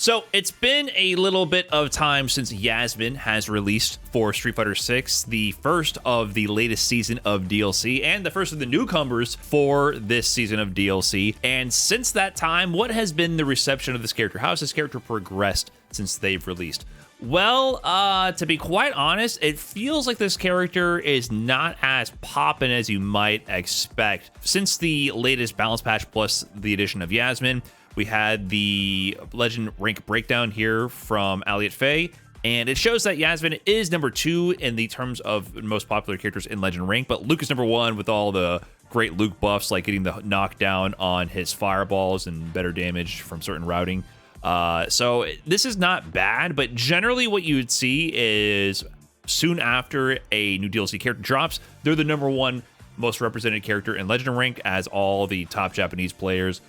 So it's been a little bit of time since Yasmin has released for Street Fighter 6, the first of the latest season of DLC and the first of the newcomers for this season of DLC. And since that time, what has been the reception of this character? How has this character progressed since they've released? Well, to be quite honest, it feels like this character is not as poppin' as you might expect. Since the latest balance patch plus the addition of Yasmin, we had the Legend rank breakdown here from Elliot Faye, and it shows that Yasmin is number 2 in the terms of most popular characters in Legend rank, but Luke is number 1 with all the great Luke buffs, like getting the knockdown on his fireballs and better damage from certain routing. So this is not bad, but generally what you would see is soon after a new DLC character drops, they're the number 1 most represented character in Legend rank, as all the top Japanese players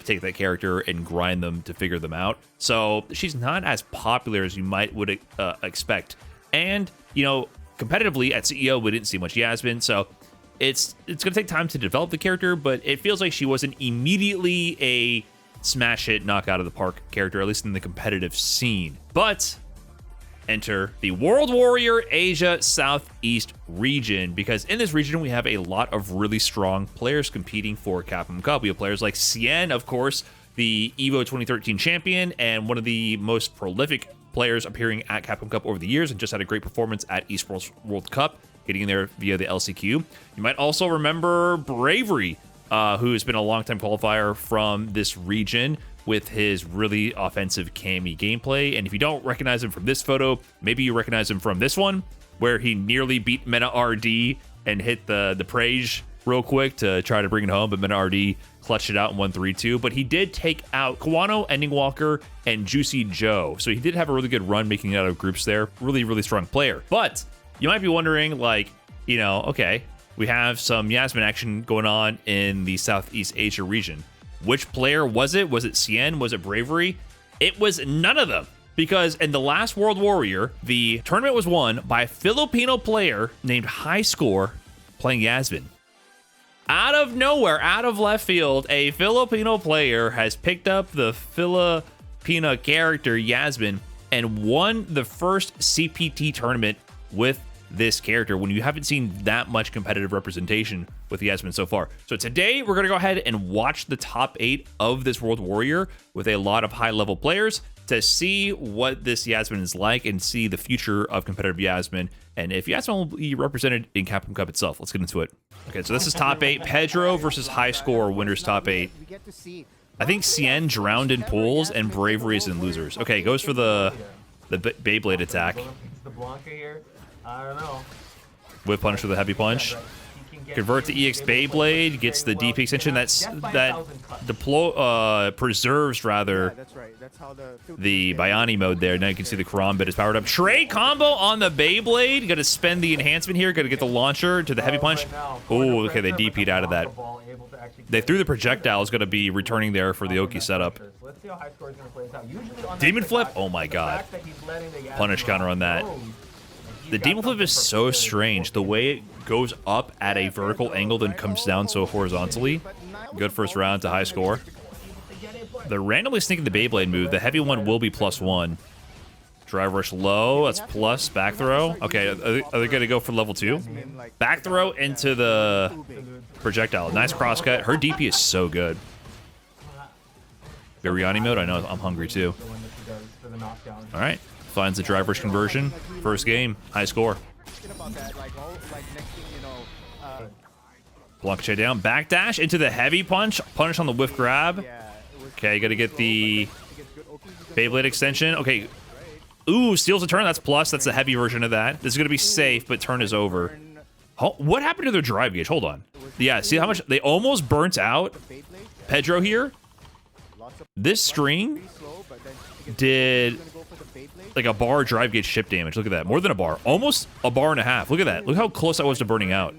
take that character and grind them to figure them out. So she's not as popular as you would expect. And, you know, competitively at CEO, we didn't see much Yasmin, so it's going to take time to develop the character, but it feels like she wasn't immediately a smash hit, knock out of the park character, at least in the competitive scene. But enter the World Warrior Asia Southeast region, because in this region we have a lot of really strong players competing for Capcom Cup. We have players like Cien, of course, the EVO 2013 champion and one of the most prolific players appearing at Capcom Cup over the years, and just had a great performance at Esports World Cup, getting in there via the LCQ. You might also remember Bravery, who's been a longtime qualifier from this region with his really offensive Cammy gameplay. And if you don't recognize him from this photo, maybe you recognize him from this one, where he nearly beat Mena RD and hit the praise real quick to try to bring it home, but Mena RD clutched it out in 1-3-2. But he did take out Kawano, Ending Walker, and Juicy Joe. So he did have a really good run making it out of groups there. Really, really strong player. But you might be wondering, like, you know, okay, we have some Yasmin action going on in the Southeast Asia region. Which player was it? Was it Cien? Was it Bravery? It was none of them. Because in the last World Warrior, the tournament was won by a Filipino player named High Score playing Yasmin. Out of nowhere, out of left field, a Filipino player has picked up the Filipina character Yasmin and won the first CPT tournament with this character, when you haven't seen that much competitive representation with Yasmin so far. So today we're going to go ahead and watch the top 8 of this World Warrior with a lot of high-level players to see what this Yasmin is like and see the future of competitive Yasmin, and if Yasmin will be represented in Capcom Cup itself. Let's get into it. Okay, so this is top 8. Pedro versus High Score, winners top 8. I think Cien drowned in pools and Bravery is in losers. Okay, goes for the Beyblade attack. I don't know. Whip punch with a heavy punch. Convert to EX Beyblade, gets the DP extension. That preserves rather the Biani mode there. Now you can see the Karambit is powered up. Trade combo on the Beyblade. Got to spend the enhancement here. Got to get the launcher to the heavy punch. Oh, okay, they DP'd out of that. They threw the projectile. Is going to be returning there for the Oki setup. Demon flip. Oh my god. Punish counter on that. The Demon Flip is so strange. The way it goes up at a vertical angle, then comes down so horizontally. Good first round to High Score. They're randomly sneaking the Beyblade move. The heavy one will be +1. Drive rush low. That's plus. Back throw. Okay, are they going to go for level 2? Back throw into the projectile. Nice crosscut. Her DP is so good. Biryani mode. I know I'm hungry too. All right. Finds the drive rush conversion. First game, High Score. Block Che down, backdash into the heavy punch. Punish on the whiff grab. Okay, got to get the Beyblade extension. Okay. Ooh, steals a turn. That's plus. That's the heavy version of that. This is going to be safe, but turn is over. What happened to their drive gauge? Hold on. Yeah, see how much they almost burnt out Pedro here? This string did like a bar drive gauge ship damage. Look at that. More than a bar. Almost a bar and a half. Look at that. Look how close I was to burning out.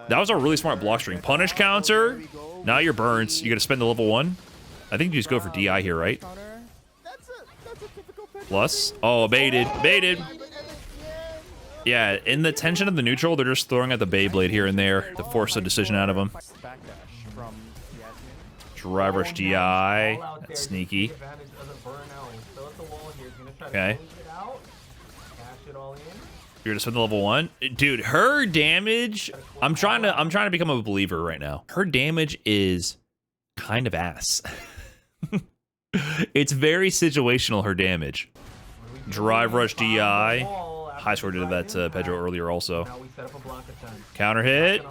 That was a really smart block string. Punish counter. Now you're burnt. You got to spend the level 1. I think you just go for DI here, right? Plus. Oh, baited. Baited. Yeah, in the tension of the neutral, they're just throwing out the Beyblade here and there to force a decision out of him. Drive rush DI. That's sneaky. Okay. It out, cash it all in. You're gonna spend the level 1? Dude, her damage, I'm trying to become a believer right now. Her damage is kind of ass. It's very situational, her damage. Drive rush DI. High score did that to Pedro earlier also. Counter hit.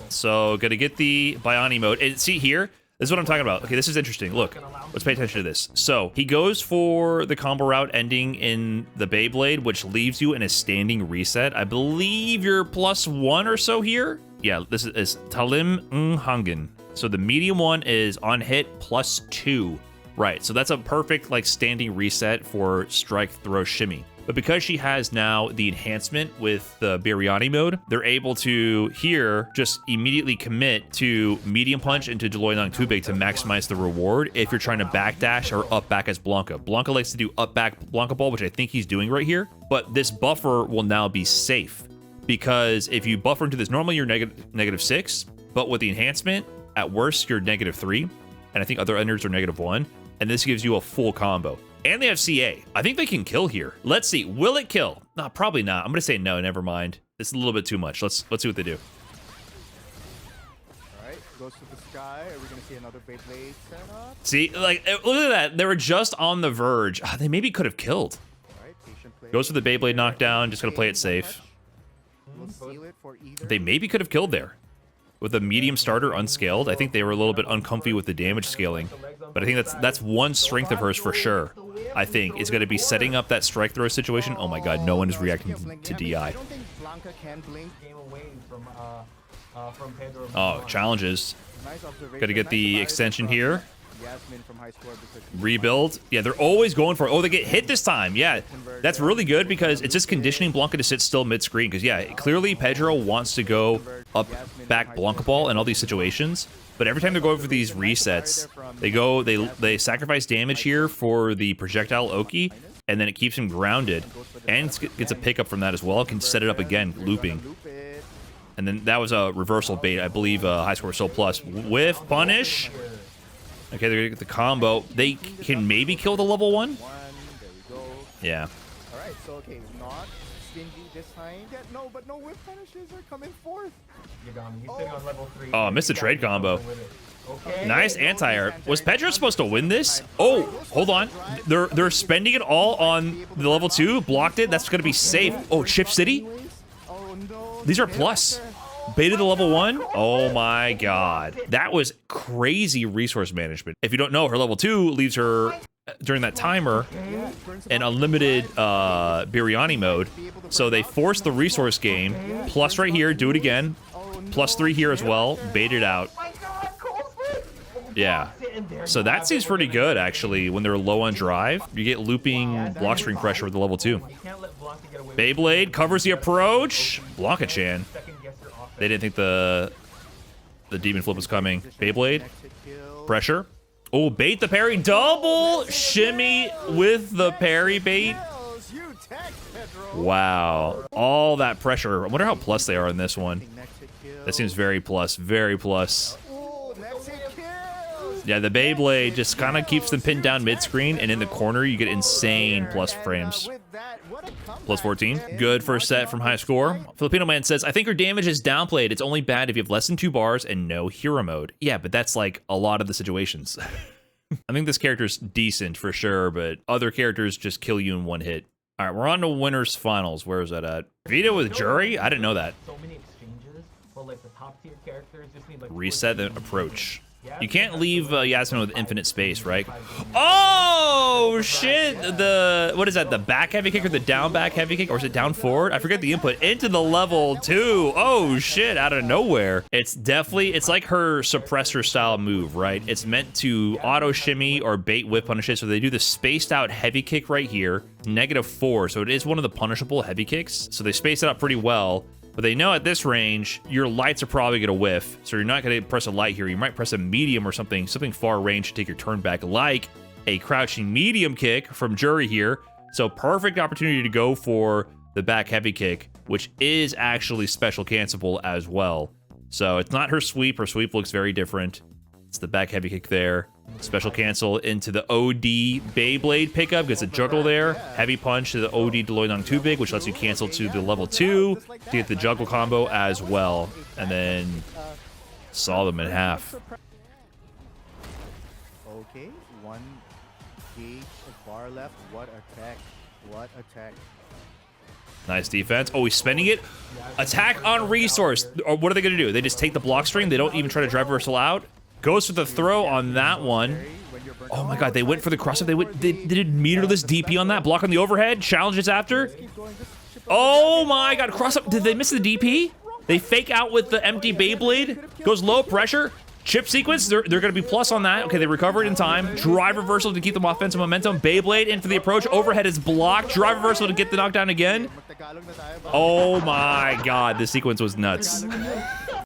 So gonna get the Bioni mode. And see here, this is what I'm talking about. Okay, this is interesting. Look, let's pay attention to this. So he goes for the combo route ending in the Beyblade, which leaves you in a standing reset. I believe you're +1 or so here. Yeah, this is Talim Nhangen. So the medium one is on hit +2. Right, so that's a perfect like standing reset for strike, throw, shimmy. But because she has now the enhancement with the Biryani mode, they're able to here just immediately commit to medium punch into Deloy Nang Too Big to maximize the reward if you're trying to backdash or up back as Blanca. Blanca likes to do up back Blanca ball, which I think he's doing right here. But this buffer will now be safe because if you buffer into this, normally you're -6, but with the enhancement, at worst you're -3, and I think other enders are -1. And this gives you a full combo. And they have CA. I think they can kill here. Let's see. Will it kill? No, probably not. I'm gonna say no. Never mind. This is a little bit too much. Let's see what they do. All right, goes to the sky. Are we gonna see another Beyblade setup? See, like, look at that. They were just on the verge. They maybe could have killed. All right, patient play. Goes for the Beyblade knockdown. Just gonna play it safe. We'll seal it for either. They maybe could have killed there. With a medium starter unscaled, I think they were a little bit uncomfy with the damage scaling. But I think that's one strength of hers for sure. I think is going to be setting up that strike throw situation. Oh my god, no one is reacting to DI. Oh, challenges. Got to get the extension here. Yasmin from high score because Rebuild. Yeah, they're always going for it. Oh, they get hit this time. Yeah, that's really good because it's just conditioning Blanca to sit still mid-screen. Because, yeah, clearly Pedro wants to go up back Blanca ball in all these situations. But every time they're going for these resets, they sacrifice damage here for the projectile Oki, and then it keeps him grounded. And gets a pickup from that as well. Can set it up again, looping. And then that was a reversal bait, I believe, high score Soul Plus. With punish. Okay, they're gonna get the combo. They can maybe kill the level 1. there we go. Yeah. All right, so okay, not stingy this time. Yeah, no, but no whip punishes are coming forth. He's sitting on level 3. Oh, missed the trade combo. Okay. Nice anti-air. Was Pedro supposed to win this? Oh, hold on. They're spending it all on the level 2. Blocked it. That's gonna be safe. Oh, Chip City. Oh no. These are plus. Baited the level 1. Oh my god. That was crazy resource management. If you don't know, her level 2 leaves her during that timer in unlimited Biryani mode. So they forced the resource game. Plus right here, do it again. +3 here as well. Bait it out. Yeah. So that seems pretty good, actually, when they're low on drive. You get looping block string pressure with the level 2. Beyblade covers the approach. Blanca-chan. They didn't think the demon flip was coming. Beyblade. Pressure. Oh, bait the parry. Double shimmy with the parry bait. Wow. All that pressure. I wonder how plus they are in this one. That seems very plus. Very plus. Yeah, the Beyblade just kind of keeps them pinned down mid-screen, and in the corner, you get insane plus frames. Plus 14. Good first set from high score. Filipino Man says, I think her damage is downplayed. It's only bad if you have less than 2 bars and no hero mode. Yeah, but that's like a lot of the situations. I think this character's decent for sure, but other characters just kill you in one hit. All right, we're on to winners finals. Where is that at? Vita with Jury? I didn't know that. So many exchanges, but like the top tier characters just need like Reset the approach. You can't leave Yasmin with infinite space, right? Oh, shit. What is that? The back heavy kick or the down back heavy kick? Or is it down forward? I forget the input. Into the level 2. Oh, shit. Out of nowhere. It's definitely, it's like her suppressor style move, right? It's meant to auto shimmy or bait whip punishes. So they do the spaced out heavy kick right here. -4. So it is one of the punishable heavy kicks. So they space it out pretty well. But they know at this range, your lights are probably going to whiff. So you're not going to press a light here. You might press a medium or something far range to take your turn back, like a crouching medium kick from Jury here. So perfect opportunity to go for the back heavy kick, which is actually special cancelable as well. So it's not her sweep. Her sweep looks very different. It's the back heavy kick there. Special cancel into the OD Beyblade pickup. Gets a juggle there. Heavy punch to the OD Deloitte too big, which lets you cancel to the level 2 to get the juggle combo as well. And then saw them in half. Okay, 1 gauge of bar left. What attack? What attack? Nice defense. Oh, he's spending it. Attack on resource. Or what are they going to do? They just take the block string. They don't even try to drive reversal out. Goes for the throw on that one. Oh my god, they went for the cross-up. They did meterless DP on that. Block on the overhead. Challenges after. Oh my god, cross-up. Did they miss the DP? They fake out with the empty Beyblade. Goes low pressure. Chip sequence, they're going to be plus on that. Okay, they recovered in time. Drive reversal to keep them offensive momentum. Beyblade in for the approach. Overhead is blocked. Drive reversal to get the knockdown again. Oh my god, this sequence was nuts.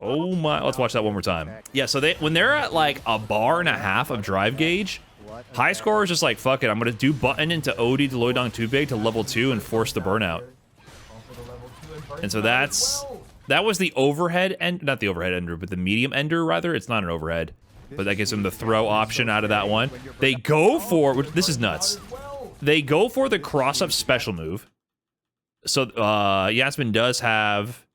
Oh my, let's watch that one more time. Yeah, so when they're at like a bar and a half of drive gauge, high score is just like, fuck it, I'm going to do button into OD Deloitte too big to level 2 and force the burnout. And so that was the overhead end, not the overhead ender, but the medium ender rather. It's not an overhead, but that gives them the throw option out of that one. They go for, this is nuts. They go for the cross-up special move. So Yasmin does have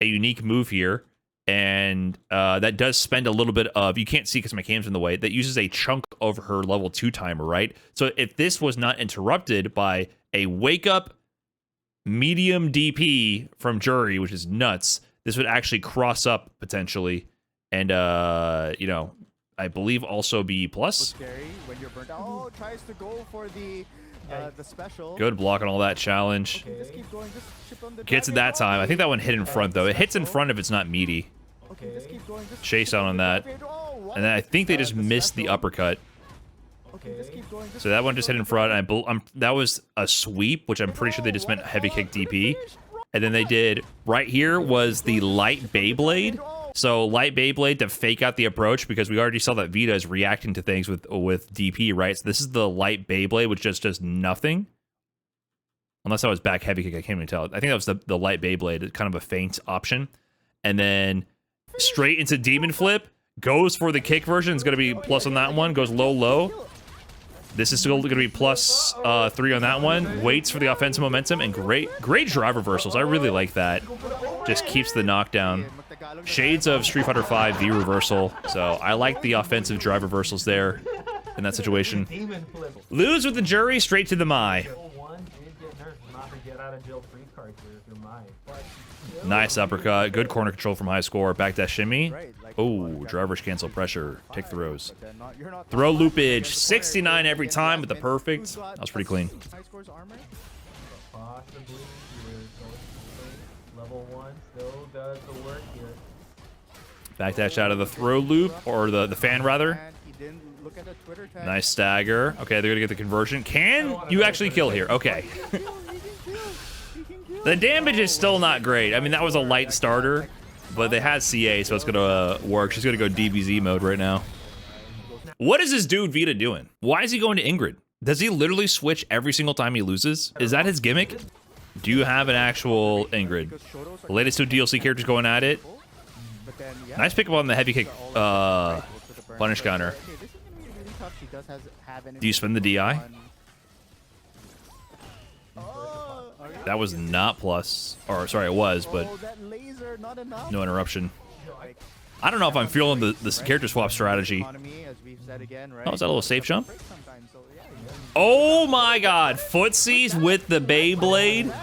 a unique move here, and that does spend a little bit of, you can't see because my cam's in the way, that uses a chunk of her level 2 timer, right? So if this was not interrupted by a wake up medium DP from Jury, which is nuts, this would actually cross up potentially, and you know, I believe also be plus. Oh, tries to go for the special. Good block on all that challenge. Gets it that time. I think that one hit in front though. It hits in front if it's not meaty. Chase out on that, and then I think they just missed the uppercut. So that one just hit in front, and that was a sweep, which I'm pretty sure they just meant heavy kick DP. And then they did, right here was the light Beyblade. So light Beyblade to fake out the approach, because we already saw that Vita is reacting to things with DP, right? So this is the light Beyblade, which just does nothing. Unless that was back heavy kick, I can't even tell. I think that was the light Beyblade, kind of a feint option. And then straight into Demon Flip, goes for the kick version. It's going to be plus on that one, goes low, low. This is still going to be plus 3 on that one. Waits for the offensive momentum, and great drive reversals. I really like that. Just keeps the knockdown. Shades of Street Fighter V V reversal. So I like the offensive drive reversals there in that situation. Lose with the Jury, straight to the Mai. Nice uppercut. Good corner control from high score. Back dash shimmy. Oh, drivers cancel pressure. Take throws. Throw loopage. 69 every time with the perfect. That was pretty clean. Back dash out of the throw loop, or the fan rather. Nice stagger. Okay, they're gonna get the conversion. Can you actually kill here? Okay. The damage is still not great. I mean, that was a light starter, but they had CA, so it's gonna work. She's gonna go DBZ mode right now. What is this dude Vita doing? Why is he going to Ingrid? Does he literally switch every single time he loses? Is that his gimmick? Do you have an actual Ingrid? The latest 2 DLC characters going at it. Nice pickup on the heavy kick punish counter. Do you spend the DI? That was not plus, or sorry, it was, but no interruption. I don't know if I'm feeling the character swap strategy. Oh, is that a little safe jump? Oh my god, footsies with the Beyblade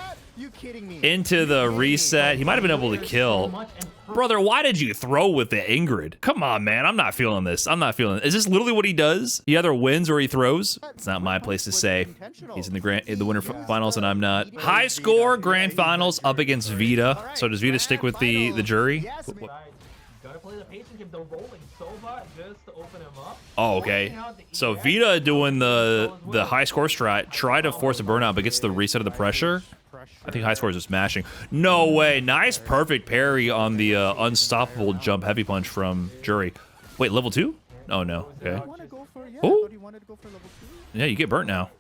into the reset. He might have been able to kill. Brother, why did you throw with the Ingrid? Come on, man. I'm not feeling this. I'm not feeling it. Is this literally what he does? He either wins or he throws? It's not my place to say. He's in the winter finals and I'm not. High score grand finals up against Vita. So does Vita stick with the Jury? Oh, okay. So Vita doing the high score strat, try to force a burnout, but gets the reset of the pressure. I think high scores are smashing. No way. Nice perfect parry on the unstoppable jump heavy punch from Jury. Wait, level 2? Oh, no. Okay. Oh. Yeah, you get burnt now.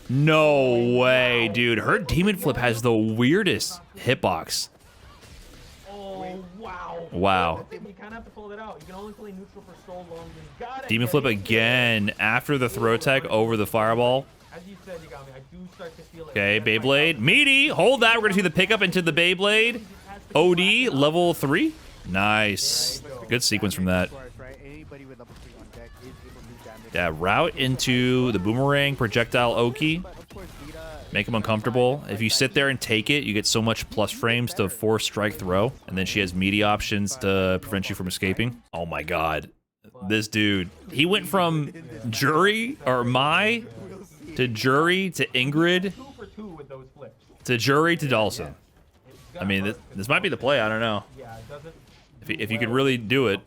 No way, dude. Her Demon Flip has the weirdest hitbox. Wow. You kind of have to pull that out. You can only play neutral for so long. You gotta Demon flip again after the throw tech over the fireball. As you said, you got me. I do start to feel it. Okay, Beyblade. Meaty. Hold that. We're going to see the pickup into the Beyblade. OD, level 3. Nice. Good sequence from that. Yeah, route into the boomerang projectile Oki. Make him uncomfortable. If you sit there and take it, you get so much plus frames to force strike throw. And then she has meaty options to prevent you from escaping. Oh my god. This dude. He went from Jury or Mai to Jury to Ingrid to Jury to Dawson. I mean, this might be the play. I don't know. If you could really do it.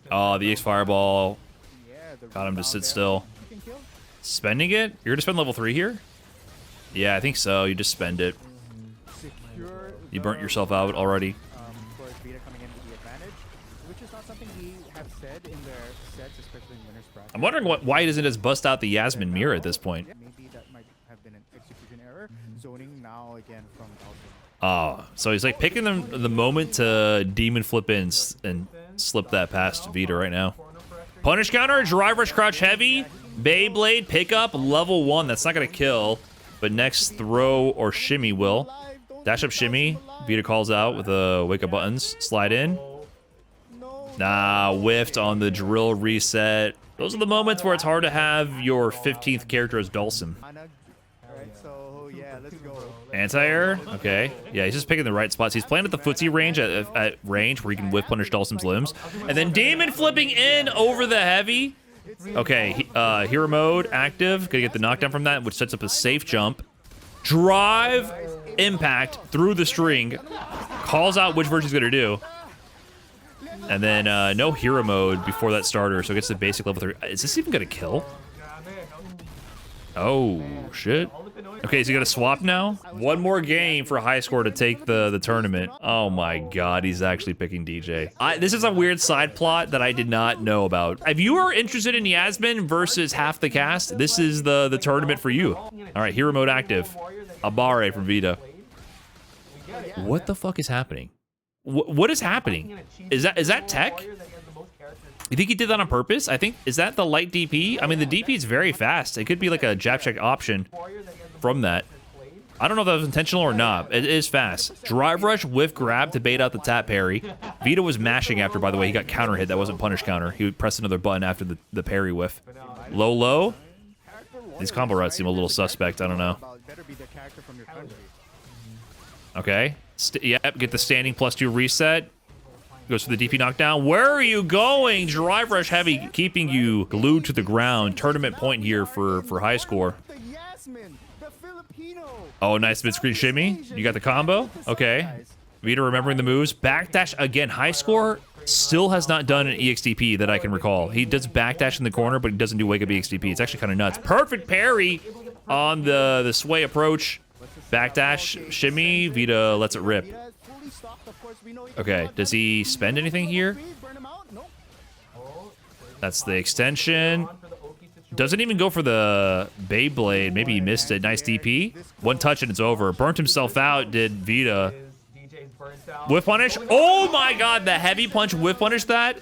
Oh, the EX Fireball got him to sit still. Spending it? You're gonna spend level 3 here? Yeah, I think so. You just spend it. You burnt yourself out already. I'm wondering why he doesn't just bust out the Yasmin mirror at this point. Maybe that might have been an execution error. Zoning now again from Oh, so he's like picking the moment to demon flip in and slip that past Vita right now. Punish counter, drive rush crouch heavy, Beyblade pickup level 1. That's not gonna kill, but next throw or shimmy will. Dash up shimmy. Vita calls out with the wake up buttons. Slide in. Nah, whiffed on the drill reset. Those are the moments where it's hard to have your 15th character as Dawson. Anti-air? Okay. Yeah, he's just picking the right spots. He's playing at the footsie range, at range where he can whiff punish Dawson's limbs. And then demon flipping in over the heavy. Okay, hero mode active. Gonna get the knockdown from that, which sets up a safe jump. Drive impact through the string. Calls out which version he's gonna do. And then no hero mode before that starter, so it gets the basic level 3. Is this even gonna kill? Oh, shit. Okay, so you got to swap now? One more game for high score to take the tournament. Oh my god, he's actually picking DJ. This is a weird side plot that I did not know about. If you are interested in Yasmin versus half the cast, this is the tournament for you. All right, hero mode active. Abare from Vita. What the fuck is happening? What is happening? Is that tech? You think he did that on purpose? I think, is that the light DP? I mean, the DP is very fast. It could be like a jab check option from that. I don't know if that was intentional or not. It is fast. Drive rush, whiff grab to bait out the tap parry. Vita was mashing after, by the way. He got counter hit. That wasn't punish counter. He would press another button after the parry whiff. Low. These combo routes seem a little suspect. I don't know. Okay. Yep, get the standing +2 reset. Goes for the DP knockdown. Where are you going? Drive rush heavy, keeping you glued to the ground. Tournament point here for high score. Oh, nice mid-screen shimmy. You got the combo? Okay. Vita remembering the moves. Backdash again. High score still has not done an EXTP that I can recall. He does backdash in the corner, but he doesn't do wake up EXTP. It's actually kind of nuts. Perfect parry on the sway approach. Backdash shimmy. Vita lets it rip. Okay, does he spend anything here? That's the extension. Doesn't even go for the Beyblade. Maybe he missed it. Nice DP. One touch and it's over. Burnt himself out, did Vita. Whiff punish. Oh my god, the heavy punch whiff punish that?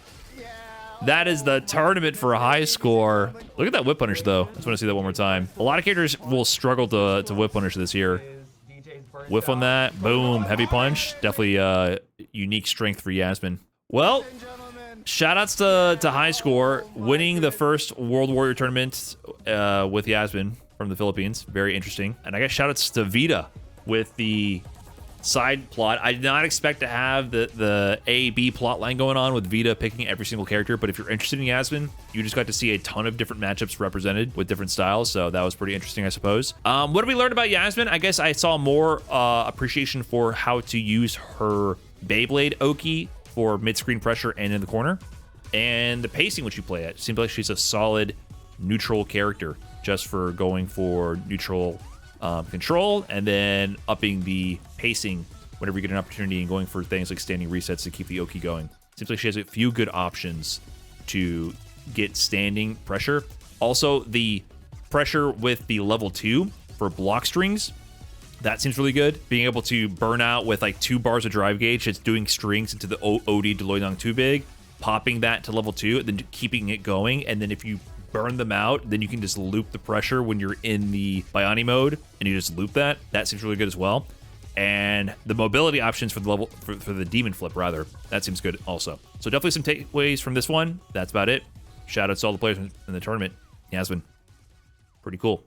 That is the tournament for a high score. Look at that whip punish, though. I just want to see that one more time. A lot of characters will struggle to whip punish this year. Whiff on that. Boom. Heavy punch. Definitely unique strength for Yasmin. Well, shoutouts to high score. Winning the first World Warrior tournament with Yasmin from the Philippines. Very interesting. And I guess shoutouts to Vita with the side plot. I did not expect to have the A-B plot line going on with Vita picking every single character, but if you're interested in Yasmin, you just got to see a ton of different matchups represented with different styles, so that was pretty interesting, I suppose. What did we learn about Yasmin? I guess I saw more appreciation for how to use her Beyblade Oki for mid-screen pressure and in the corner, and the pacing which you play at. Seems like she's a solid neutral character just for going for neutral control and then upping the pacing whenever you get an opportunity and going for things like standing resets to keep the Oki going. Seems like she has a few good options to get standing pressure. Also, the pressure with the level 2 for block strings. That seems really good. Being able to burn out with like 2 bars of drive gauge, it's doing strings into the OD Deloitte too big, popping that to level 2, and then keeping it going. And then if you burn them out, then you can just loop the pressure when you're in the Bioni mode, and you just loop that. That seems really good as well. And the mobility options for the level for the demon flip, rather, that seems good also. So definitely some takeaways from this one. That's about it. Shout out to all the players in the tournament. Yasmin, pretty cool.